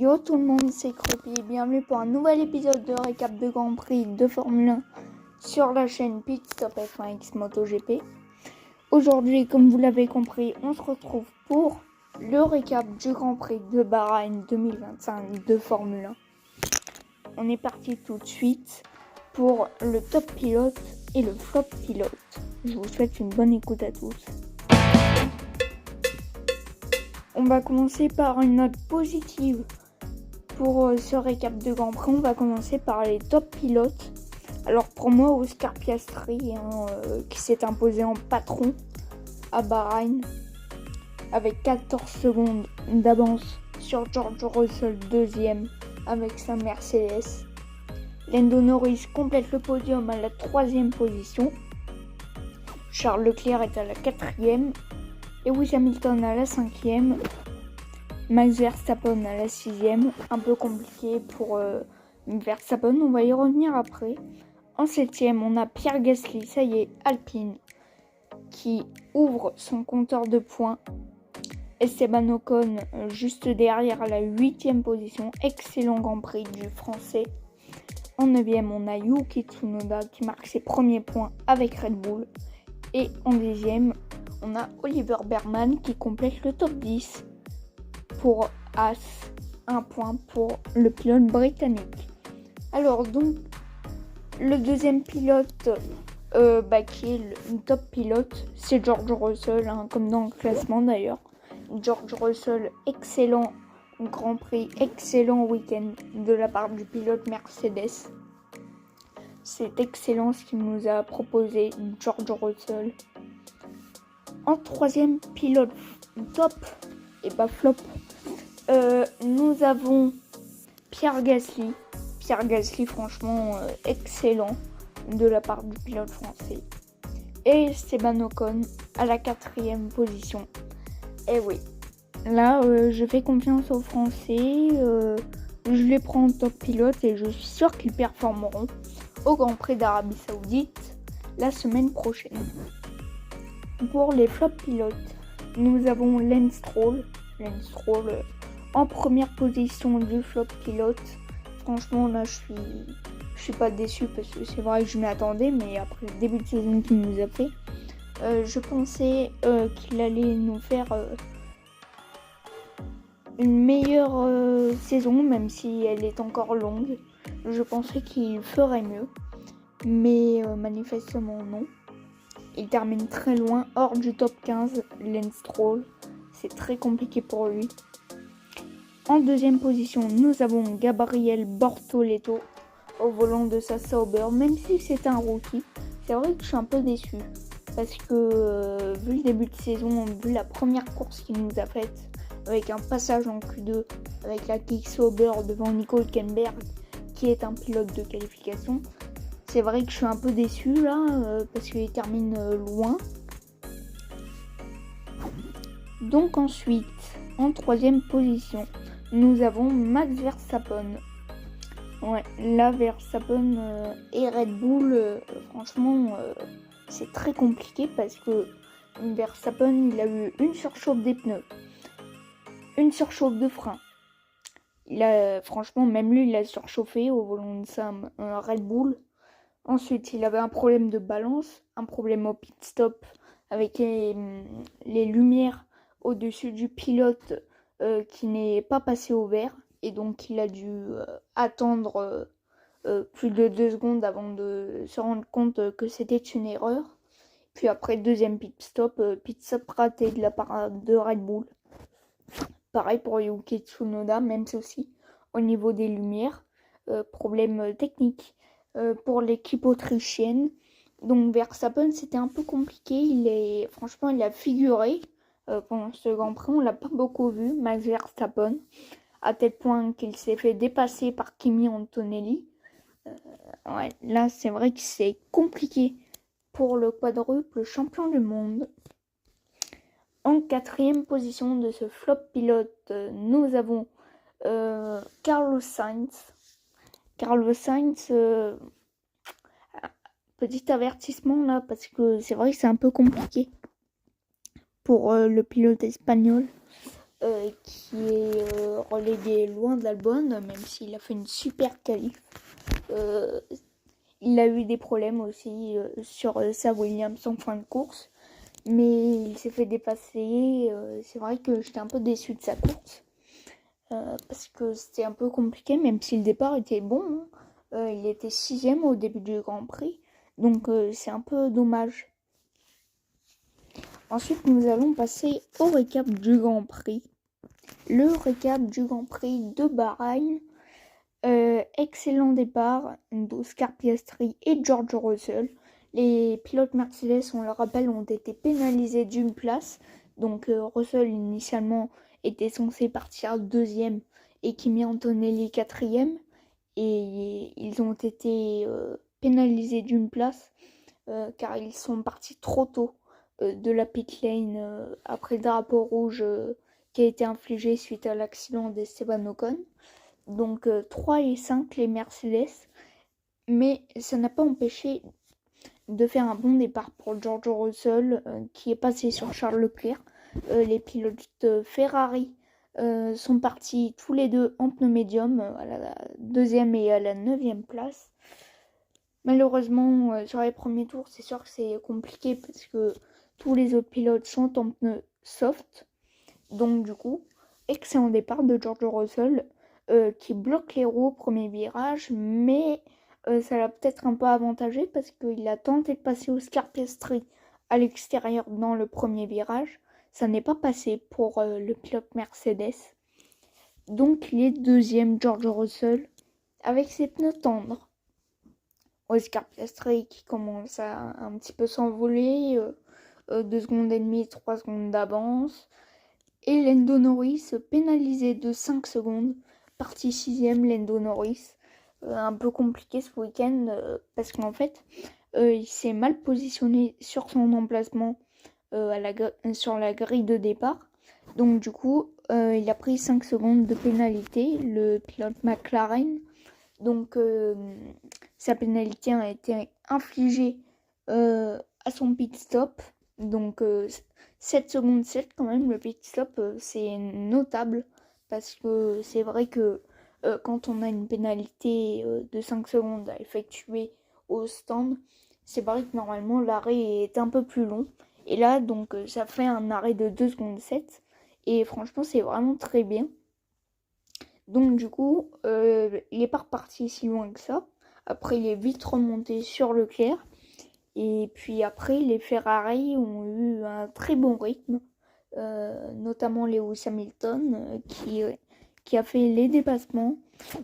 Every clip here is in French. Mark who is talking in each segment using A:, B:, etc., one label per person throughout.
A: Yo tout le monde, c'est Creepy, bienvenue pour un nouvel épisode de récap de Grand Prix de Formule 1 sur la chaîne Pit Stop F1X MotoGP. Aujourd'hui, comme vous l'avez compris, on se retrouve pour le récap du Grand Prix de Bahreïn 2025 de Formule 1. On est parti tout de suite pour le top pilote et le flop pilote. Je vous souhaite une bonne écoute à tous. On va commencer par une note positive. Pour ce récap de Grand Prix, on va commencer par les top pilotes. Alors pour moi, Oscar Piastri qui s'est imposé en patron à Bahreïn avec 14 secondes d'avance sur George Russell, deuxième avec sa Mercedes. Lando Norris complète le podium à la 3e position. Charles Leclerc est à la 4e. Lewis Hamilton à la 5e. Max Verstappen à la 6e. Un peu compliqué pour Verstappen, on va y revenir après. En 7e, on a Pierre Gasly, ça y est, Alpine, qui ouvre son compteur de points. Esteban Ocon juste derrière à la 8e position. Excellent Grand Prix du français. En 9e, on a Yuki Tsunoda qui marque ses premiers points avec Red Bull. Et en 10e, on a Oliver Berman qui complète le top 10 pour As, un point pour le pilote britannique. Alors donc, le deuxième pilote qui est le top pilote, c'est George Russell, comme dans le classement d'ailleurs. George Russell, excellent Grand Prix, excellent week-end de la part du pilote Mercedes. C'est excellent ce qu'il nous a proposé George Russell. En troisième pilote top et flop, nous avons Pierre Gasly. Pierre Gasly, franchement, excellent de la part du pilote français. Et Esteban Ocon à la 4e position. Et oui, là, je fais confiance aux Français. Je les prends en top pilote et je suis sûr qu'ils performeront au Grand Prix d'Arabie Saoudite la semaine prochaine. Pour les flop pilotes, nous avons Lance Stroll. En première position du flop pilote. Franchement, là, je suis pas déçu parce que c'est vrai que je m'y attendais, mais après le début de saison qu'il nous a fait, je pensais qu'il allait nous faire une meilleure saison, même si elle est encore longue. Je pensais qu'il ferait mieux, mais manifestement non. Il termine très loin, hors du top 15, Lance Stroll. C'est très compliqué pour lui. En deuxième position, nous avons Gabriel Bortoleto au volant de sa Sauber, même si c'est un rookie. C'est vrai que je suis un peu déçu parce que vu le début de saison, vu la première course qu'il nous a faite, avec un passage en Q2 avec la Kick Sauber devant Nico Hülkenberg, qui est un pilote de qualification, c'est vrai que je suis un peu déçu là parce qu'il termine loin. Donc ensuite, en troisième position, nous avons Max Verstappen. Ouais, là Verstappen et Red Bull, franchement, c'est très compliqué parce que Verstappen, il a eu une surchauffe des pneus, une surchauffe de frein. Franchement, même lui, il a surchauffé au volant de sa Red Bull. Ensuite, il avait un problème de balance, un problème au pit stop avec les lumières au-dessus du pilote qui n'est pas passé au vert. Et donc, il a dû attendre plus de 2 secondes avant de se rendre compte que c'était une erreur. Puis après, deuxième pit stop raté de la part de Red Bull. Pareil pour Yuki Tsunoda, même souci au niveau des lumières. Problème technique pour l'équipe autrichienne. Donc Verstappen, c'était un peu compliqué. Franchement, il a figuré pendant ce Grand Prix. On l'a pas beaucoup vu, Max Verstappen, à tel point qu'il s'est fait dépasser par Kimi Antonelli. Là, c'est vrai que c'est compliqué pour le quadruple champion du monde. En 4e position de ce flop pilote, nous avons Carlos Sainz. Carlos Sainz, petit avertissement là, parce que c'est vrai que c'est un peu compliqué pour le pilote espagnol. qui est relégué loin d'Albon, même s'il a fait une super qualif. Il a eu des problèmes aussi sur sa Williams en fin de course, mais il s'est fait dépasser. C'est vrai que j'étais un peu déçue de sa course, parce que c'était un peu compliqué, même si le départ était bon. Il était 6ème au début du Grand Prix, donc c'est un peu dommage. Ensuite, nous allons passer au récap du Grand Prix. Le récap du Grand Prix de Bahreïn. Excellent départ d'Oscar Piastri et George Russell. Les pilotes Mercedes, on le rappelle, ont été pénalisés d'une place. Donc Russell initialement était censé partir 2ème et Kimi Antonelli 4ème. Et ils ont été pénalisés d'une place car ils sont partis trop tôt de la pit lane après le drapeau rouge qui a été infligé suite à l'accident d'Esteban Ocon. Donc 3 et 5 les Mercedes, mais ça n'a pas empêché de faire un bon départ pour George Russell qui est passé sur Charles Leclerc. Les pilotes Ferrari sont partis tous les deux en pneu médium à la 2e et à la 9e place. Malheureusement sur les premiers tours c'est sûr que c'est compliqué parce que tous les autres pilotes sont en pneus soft. Donc du coup, excellent départ de George Russell qui bloque les roues au premier virage, mais ça l'a peut-être un peu avantagé parce qu'il a tenté de passer Oscar Piastri à l'extérieur dans le premier virage. Ça n'est pas passé pour le pilote Mercedes. Donc il est 2ème George Russell avec ses pneus tendres. Oscar Piastri qui commence à un petit peu s'envoler, 2 secondes et demie, 3 secondes d'avance. Et Lando Norris pénalisé de 5 secondes, parti 6ème Lando Norris. Un peu compliqué ce week-end parce qu'en fait il s'est mal positionné sur son emplacement sur la grille de départ. Donc du coup il a pris 5 secondes de pénalité, le pilote McLaren. Donc sa pénalité a été infligée à son pit stop. Donc 7 secondes 7 quand même, le pit stop c'est notable parce que c'est vrai que quand on a une pénalité de 5 secondes à effectuer au stand, c'est vrai que normalement l'arrêt est un peu plus long. Et là donc ça fait un arrêt de 2 secondes 7 et franchement c'est vraiment très bien. Donc du coup, il n'est pas reparti si loin que ça. Après, il est vite remonté sur Leclerc. Et puis après, les Ferrari ont eu un très bon rythme, notamment Lewis Hamilton, qui a fait les dépassements,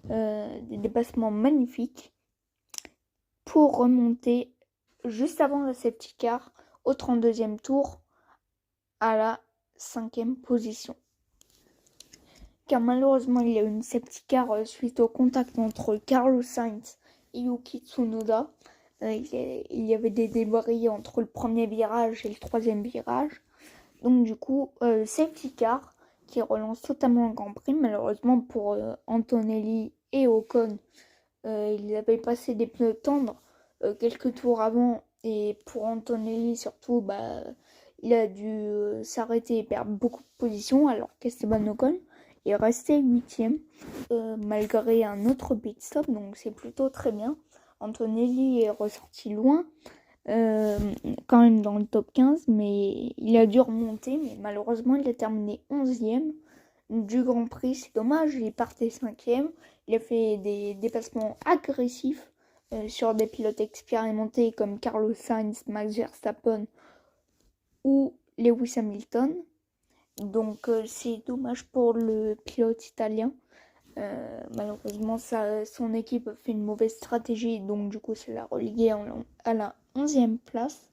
A: des dépassements magnifiques, pour remonter juste avant la safety car au 32e tour à la 5e position. Car malheureusement il y a eu une safety car suite au contact entre Carlos Sainz et Yuki Tsunoda. Il y avait des débris entre le premier virage et le 3e virage. Donc du coup, safety car qui relance totalement le Grand Prix. Malheureusement pour Antonelli et Ocon, ils avaient passé des pneus tendres quelques tours avant. Et pour Antonelli surtout, il a dû s'arrêter et perdre beaucoup de positions alors qu'Esteban Ocon est resté 8ème malgré un autre pit stop, donc c'est plutôt très bien. Antonelli est ressorti loin, quand même dans le top 15, mais il a dû remonter, mais malheureusement il a terminé 11ème du Grand Prix, c'est dommage, il partait 5ème, il a fait des dépassements agressifs sur des pilotes expérimentés comme Carlos Sainz, Max Verstappen ou Lewis Hamilton. Donc c'est dommage pour le pilote italien. Malheureusement, son équipe a fait une mauvaise stratégie, donc du coup, ça l'a relégué à la 11e place.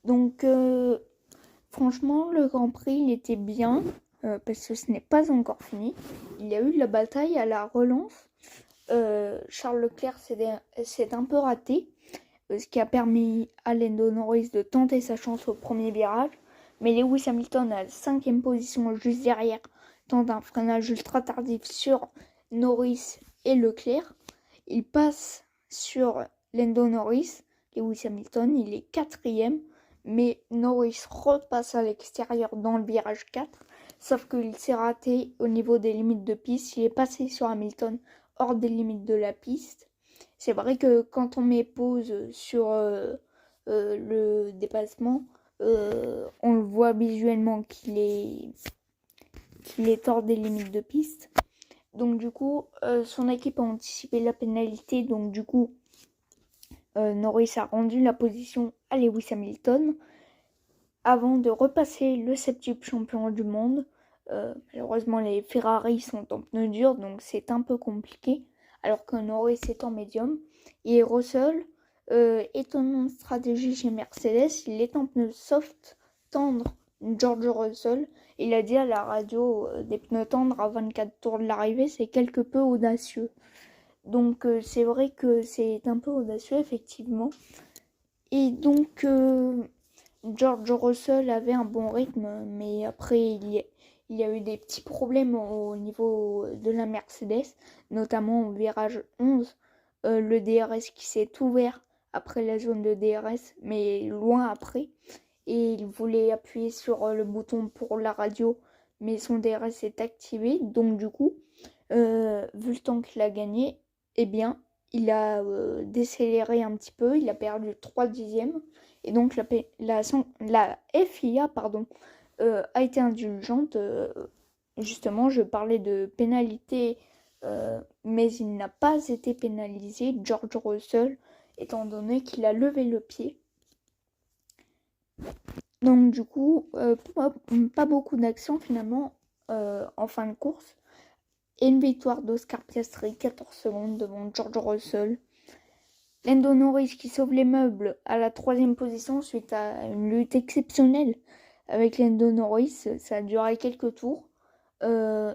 A: Donc, franchement, le Grand Prix, il était bien, parce que ce n'est pas encore fini. Il y a eu de la bataille à la relance. Charles Leclerc s'est un peu raté, ce qui a permis à Lando Norris de tenter sa chance au premier virage. Mais Lewis Hamilton à la 5e position, juste derrière, tente un freinage ultra tardif sur Norris et Leclerc. Il passe sur Lando Norris. Lewis Hamilton, il est 4ème, mais Norris repasse à l'extérieur dans le virage 4. Sauf qu'il s'est raté au niveau des limites de piste. Il est passé sur Hamilton hors des limites de la piste. C'est vrai que quand on met pause sur le dépassement, on le voit visuellement qu'il est hors des limites de piste. Donc du coup, son équipe a anticipé la pénalité. Donc du coup, Norris a rendu la position à Lewis Hamilton avant de repasser le septuple champion du monde. Malheureusement, les Ferrari sont en pneus durs, donc c'est un peu compliqué, alors que Norris est en médium. Et Russell, étonnante stratégie chez Mercedes, il est en pneus soft, tendre, George Russell. Il a dit à la radio, des pneus tendres à 24 tours de l'arrivée, c'est quelque peu audacieux. Donc c'est vrai que c'est un peu audacieux, effectivement. Et donc George Russell avait un bon rythme, mais après il y a eu des petits problèmes au niveau de la Mercedes, notamment au virage 11, le DRS qui s'est ouvert après la zone de DRS, mais loin après, et il voulait appuyer sur le bouton pour la radio, mais son DRS est activé, donc du coup, vu le temps qu'il a gagné, eh bien, il a décéléré un petit peu, il a perdu 3 dixièmes, et donc la FIA a été indulgente. Justement, je parlais de pénalité, mais il n'a pas été pénalisé, George Russell, étant donné qu'il a levé le pied. Donc du coup, pas beaucoup d'action finalement en fin de course. Et une victoire d'Oscar Piastri, 14 secondes devant George Russell. Lando Norris qui sauve les meubles à la 3e position suite à une lutte exceptionnelle avec Lando Norris. Ça a duré quelques tours.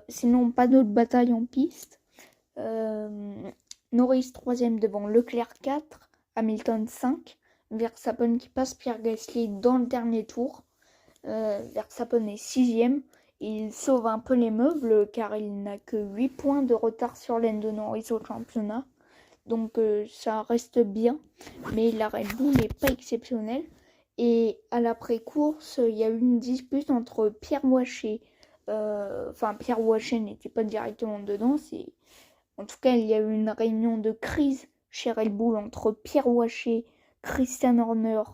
A: Sinon, pas d'autres batailles en piste. Norris 3e devant Leclerc 4, Hamilton 5. Verstappen qui passe Pierre Gasly dans le dernier tour. Verstappen est 6e. Il sauve un peu les meubles car il n'a que 8 points de retard sur Lando Norris au championnat. Donc ça reste bien, mais la Red Bull n'est pas exceptionnelle. Et à l'après-course, il y a eu une dispute entre Pierre Waché. Pierre Waché n'était pas directement dedans. En tout cas, il y a eu une réunion de crise chez Red Bull entre Pierre Waché, Christian Horner,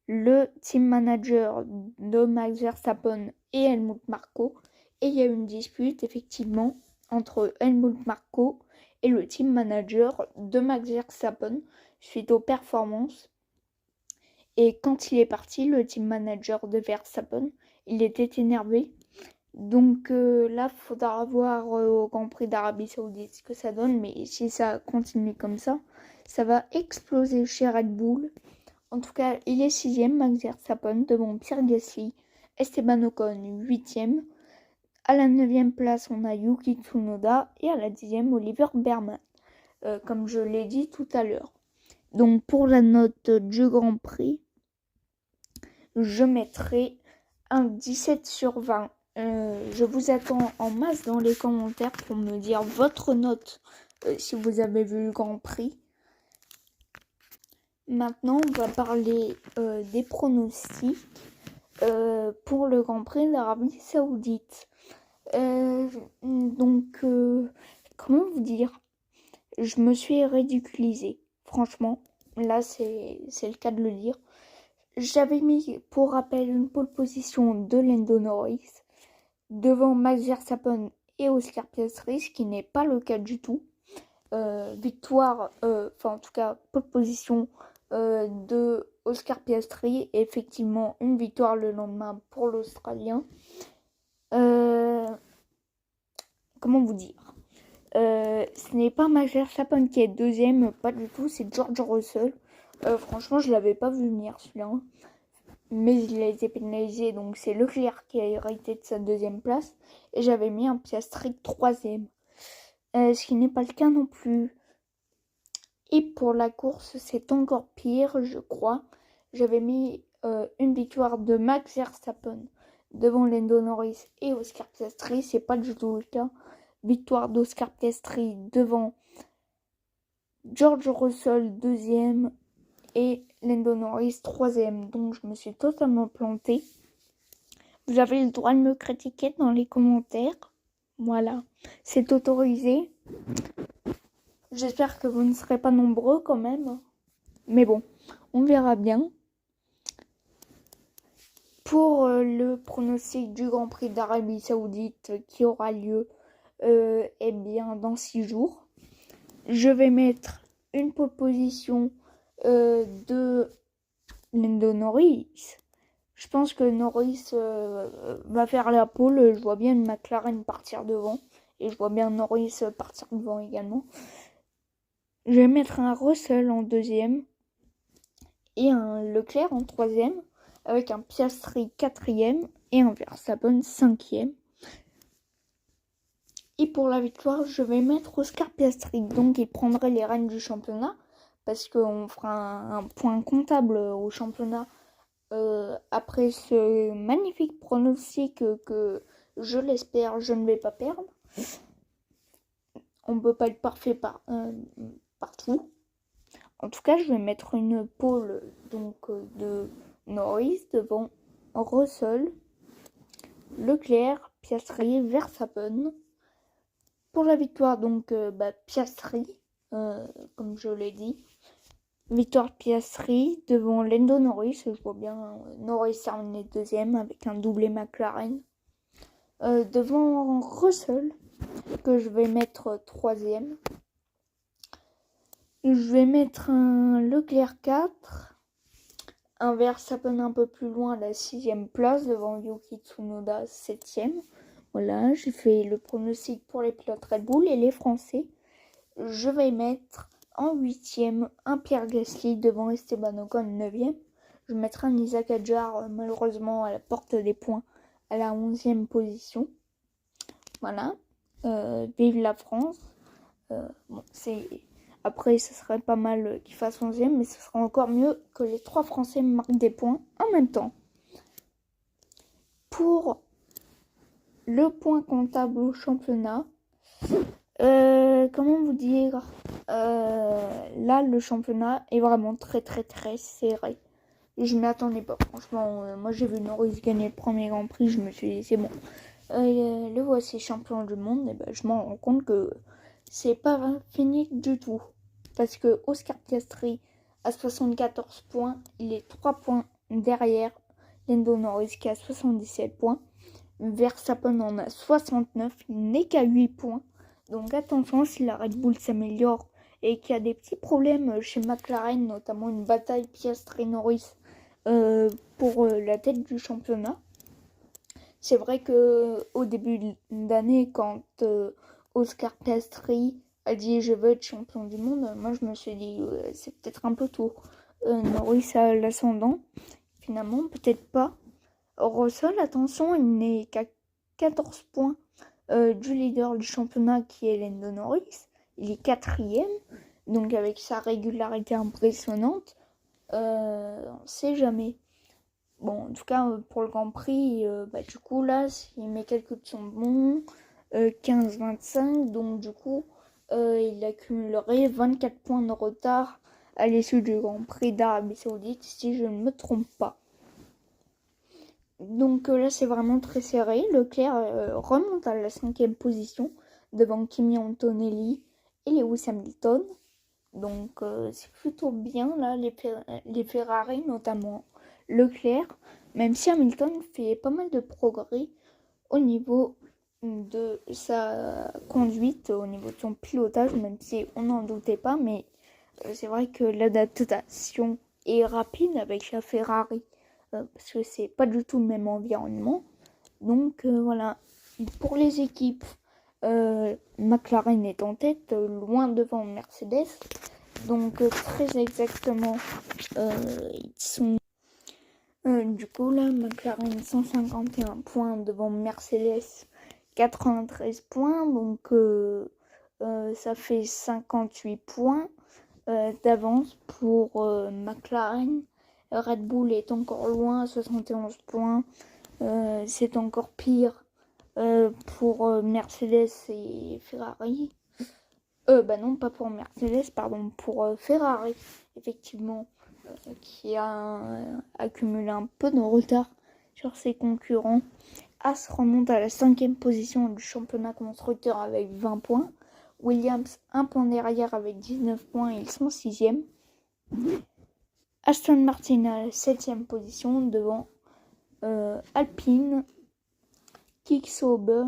A: le team manager de Max Verstappen et Helmut Marko. Et il y a eu une dispute, effectivement, entre Helmut Marko et le team manager de Max Verstappen suite aux performances. Et quand il est parti, le team manager de Verstappen, il était énervé. Donc là, il faudra voir au Grand Prix d'Arabie Saoudite ce que ça donne. Mais si ça continue comme ça va exploser chez Red Bull. En tout cas, il est 6e, Max Verstappen, devant Pierre Gasly, Esteban Ocon, 8e. À la 9e place, on a Yuki Tsunoda et à la 10e, Oliver Berman, comme je l'ai dit tout à l'heure. Donc pour la note du Grand Prix, je mettrai un 17 sur 20. Je vous attends en masse dans les commentaires pour me dire votre note si vous avez vu le Grand Prix. Maintenant, on va parler des pronostics pour le Grand Prix d'Arabie Saoudite. Comment vous dire? Je me suis ridiculisée. Franchement, là, c'est le cas de le dire. J'avais mis, pour rappel, une pole position de Lando Norris devant Max Verstappen et Oscar Piastri, ce qui n'est pas le cas du tout. Victoire, en tout cas, pole position de Oscar Piastri, et effectivement une victoire le lendemain pour l'Australien. Comment vous dire, ce n'est pas Max Verstappen qui est 2e, pas du tout, c'est George Russell. Franchement, je l'avais pas vu venir celui-là, mais il a été pénalisé, donc c'est Leclerc qui a hérité de sa 2e place, et j'avais mis un Piastri 3e, ce qui n'est pas le cas non plus. Et pour la course, c'est encore pire, je crois. J'avais mis une victoire de Max Verstappen devant Lando Norris et Oscar Piastri. C'est pas du tout le cas. Victoire d'Oscar Piastri devant George Russell 2e et Lando Norris 3e. Donc je me suis totalement plantée. Vous avez le droit de me critiquer dans les commentaires. Voilà, c'est autorisé. J'espère que vous ne serez pas nombreux quand même. Mais bon, on verra bien. Pour le pronostic du Grand Prix d'Arabie Saoudite qui aura lieu eh bien, dans 6 jours, je vais mettre une pole position de Lando Norris. Je pense que Norris va faire la pole. Je vois bien une McLaren partir devant. Et je vois bien Norris partir devant également. Je vais mettre un Russell en deuxième. Et un Leclerc en troisième. Avec un Piastri quatrième. Et un Verstappen cinquième. Et pour la victoire, je vais mettre Oscar Piastri. Donc il prendrait les rênes du championnat. Parce qu'on fera un point comptable au championnat. Après ce magnifique pronostic que je l'espère, je ne vais pas perdre. On ne peut pas être parfait partout. En tout cas, je vais mettre une pole donc, de Norris devant Russell, Leclerc, Piastri, Verstappen. Pour la victoire, donc Piastri, comme je l'ai dit. Victoire Piastri devant Lando Norris. Je vois bien Norris terminer deuxième avec un doublé McLaren. Devant Russell, que je vais mettre troisième. Je vais mettre un Leclerc 4. Un Verstappen un peu plus loin à la 6e place devant Yuki Tsunoda 7e. Voilà, j'ai fait le pronostic pour les pilotes Red Bull et les Français. Je vais mettre en 8e, un Pierre Gasly devant Esteban Ocon 9e. Je mettrai un Isaac Hadjar malheureusement à la porte des points à la 11e position. Voilà. Vive la France. Bon, après, ce serait pas mal qu'il fasse 11e, mais ce serait encore mieux que les 3 Français marquent des points en même temps. Pour le point comptable au championnat, comment vous dire, là le championnat est vraiment très serré. Je m'y attendais pas, franchement. Moi j'ai vu Norris gagner le premier Grand Prix, je me suis dit c'est bon. Le voici champion du monde, et ben je m'en rends compte que c'est pas fini du tout. Parce que Oscar Piastri a 74 points, il est 3 points derrière Lando Norris qui a 77 points. Verstappen en a 69, il n'est qu'à 8 points. Donc attention, si la Red Bull s'améliore et qu'il y a des petits problèmes chez McLaren, notamment une bataille Piastri-Norris pour la tête du championnat. C'est vrai que au début d'année, quand Oscar Piastri a dit je veux être champion du monde, moi je me suis dit c'est peut-être un peu tôt. Norris a l'ascendant, finalement peut-être pas. Russell, attention, il n'est qu'à 14 points du leader du championnat qui est Lando Norris. Il est 4e, donc avec sa régularité impressionnante, on ne sait jamais. Bon, en tout cas, pour le Grand Prix, du coup, là, si mes calculs sont bons, 15-25, donc du coup, il accumulerait 24 points de retard à l'issue du Grand Prix d'Arabie Saoudite, si je ne me trompe pas. Donc là, c'est vraiment très serré. Leclerc remonte à la 5e position devant Kimi Antonelli et Lewis Hamilton. Donc c'est plutôt bien, là, les Ferrari, notamment Leclerc, même si Hamilton fait pas mal de progrès au niveau de sa conduite, au niveau de son pilotage, même si on n'en doutait pas, mais c'est vrai que l'adaptation est rapide avec la Ferrari, parce que c'est pas du tout le même environnement. Donc voilà, pour les équipes, McLaren est en tête, loin devant Mercedes. Donc très exactement, ils sont du coup là, McLaren 151 points devant Mercedes 93 points, donc ça fait 58 points d'avance pour McLaren. Red Bull est encore loin, 71 points. C'est encore pire pour Mercedes et Ferrari. Non, pas pour Mercedes, pardon, pour Ferrari, effectivement, qui a accumulé un peu de retard sur ses concurrents. As remonte à la 5e position du championnat constructeur avec 20 points. Williams, 1 point derrière avec 19 points, ils sont 6e. Aston Martin à la 7e position devant Alpine. Quicksilver,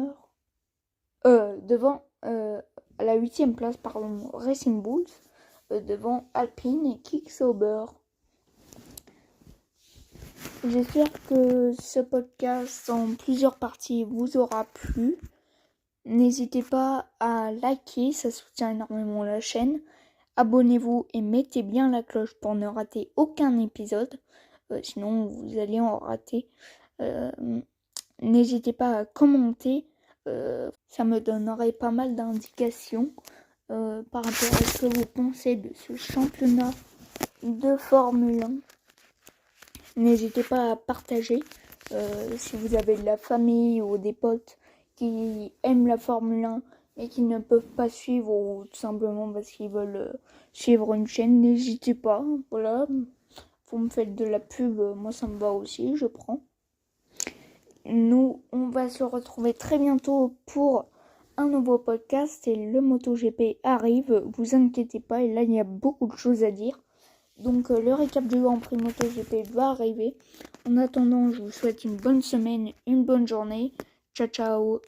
A: devant à la 8e place, Racing Bulls, devant Alpine et Quicksilver. J'espère que ce podcast en plusieurs parties vous aura plu. N'hésitez pas à liker, ça soutient énormément la chaîne. Abonnez-vous et mettez bien la cloche pour ne rater aucun épisode. Sinon, vous allez en rater. N'hésitez pas à commenter. Ça me donnerait pas mal d'indications par rapport à ce que vous pensez de ce championnat de Formule 1. N'hésitez pas à partager si vous avez de la famille ou des potes qui aiment la Formule 1 et qui ne peuvent pas suivre ou tout simplement parce qu'ils veulent suivre une chaîne. N'hésitez pas, voilà, vous me faites de la pub, moi ça me va aussi, je prends. Nous, on va se retrouver très bientôt pour un nouveau podcast et le MotoGP arrive, vous inquiétez pas, et là il y a beaucoup de choses à dire. Donc le récap du Grand Prix MotoGP va arriver. En attendant, je vous souhaite une bonne semaine, une bonne journée. Ciao ciao.